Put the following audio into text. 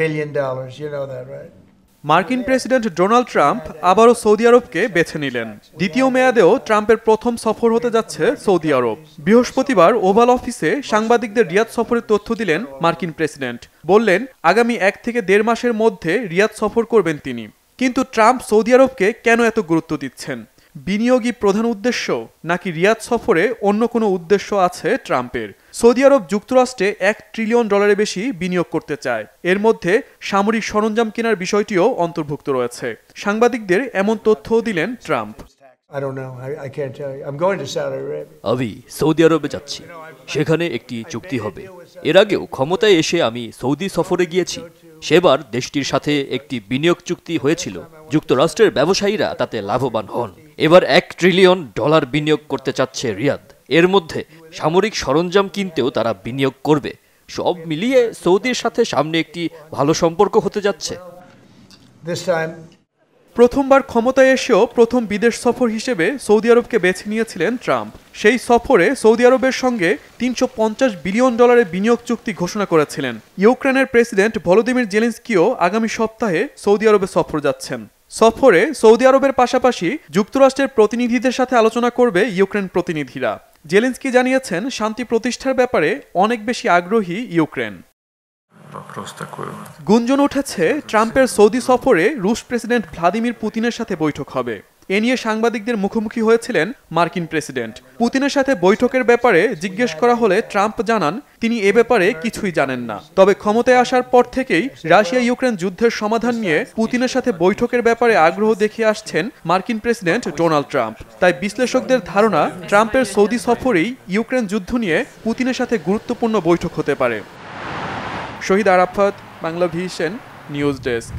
billion. You know that, right? মার্কিন president Donald Trump আবারও Saudi আরবকে বেছে নিলেন। দ্বিতীয় মেয়াদেও ট্রাম্পের প্রথম সফর হতে যাচ্ছে সৌদি আরব। বৃহস্পতিবার ওভাল অফিসে সাংবাদিকদের রিয়াদ সফরের তথ্য দিলেন মার্কিন প্রেসিডেন্ট। বললেন আগামী 1 থেকে 1.5 মাসের মধ্যে রিয়াদ সফর করবেন তিনি। কিন্তু ট্রাম্প সৌদি আরবকে কেন এত গুরুত্ব দিচ্ছেন? বিনিয়োগই প্রধান উদ্দেশ্য নাকি রিয়াদ সফরে অন্য কোনো উদ্দেশ্য আছে ট্রাম্পের? সৌদি আরব যুক্তরাষ্ট্রে $1 ট্রিলিয়ন বেশি বিনিয়োগ করতে চায়। এর মধ্যে সামরিক সরঞ্জাম কেনার বিষয়টিও অন্তর্ভুক্ত রয়েছে। সাংবাদিকদের এমন তথ্যও দিলেন Trump. I don't know. I can't tell you. I'm going to Saudi Arabia. আমি সৌদি আরবে যাচ্ছি, সেখানে একটি চুক্তি হবে। এর আগেও ক্ষমতায় এসে আমি সৌদি সফরে গিয়েছি। সেবার দেশটির সাথে একটি বিনিয়োগ চুক্তি হয়েছিল। যুক্তরাষ্ট্রের ব্যবসায়ীরা তাতে লাভবান হন। এবার $1 ট্রিলিয়ন বিনিয়োগ করতে চাচ্ছে রিয়াদ। এর মধ্যে সামরিক সরঞ্জাম কিনতেও তারা বিনিয়োগ করবে। সব মিলিয়ে সৌদির সাথে সামনে একটি ভালো সম্পর্ক হতে যাচ্ছে। This time, প্রথমবার ক্ষমতায় এসেও প্রথম বিদেশ সফর হিসেবে সৌদি আরবকে বেছে নিয়েছিলেন ট্রাম্প। সেই সফরে সৌদি আরবের সঙ্গে $350 বিলিয়ন বিনিয়োগ চুক্তি ঘোষণা করেছিলেন। ইউক্রেনের প্রেসিডেন্ট ভলোদিমির জেলেনস্কিও আগামী সপ্তাহে সৌদি আরবে সফর যাচ্ছেন। সফরে সৌদি আরবের পাশাপাশি যুক্তরাষ্ট্রের প্রতিনিধিদের সাথে আলোচনা করবে ইউক্রেন প্রতিনিধিরা। জেলেনস্কি জানিয়েছেন শান্তি প্রতিষ্ঠার ব্যাপারে অনেক বেশি আগ্রহী ইউক্রেন। গুঞ্জন উঠেছে ট্রাম্পের সৌদি সফরে রুশ প্রেসিডেন্ট ভ্লাদিমির পুতিনের সাথে বৈঠক হবে। এ নিয়ে সাংবাদিকদের মুখোমুখি হয়েছিলেন মার্কিন প্রেসিডেন্ট। পুতিনের সাথে বৈঠকের ব্যাপারে জিজ্ঞেস করা হলে ট্রাম্প জানান তিনি এ ব্যাপারে কিছুই জানেন না। তবে ক্ষমতায় আসার পর থেকেই রাশিয়া ইউক্রেন যুদ্ধের সমাধান নিয়ে পুতিনের সাথে বৈঠকের ব্যাপারে আগ্রহ দেখিয়ে আসছেন মার্কিন প্রেসিডেন্ট ডোনাল্ড ট্রাম্প। তাই বিশ্লেষকদের ধারণা ট্রাম্পের সৌদি সফরেই ইউক্রেন যুদ্ধ নিয়ে পুতিনের সাথে গুরুত্বপূর্ণ বৈঠক হতে পারে। Shahid Arafat, Bangla vision news desk.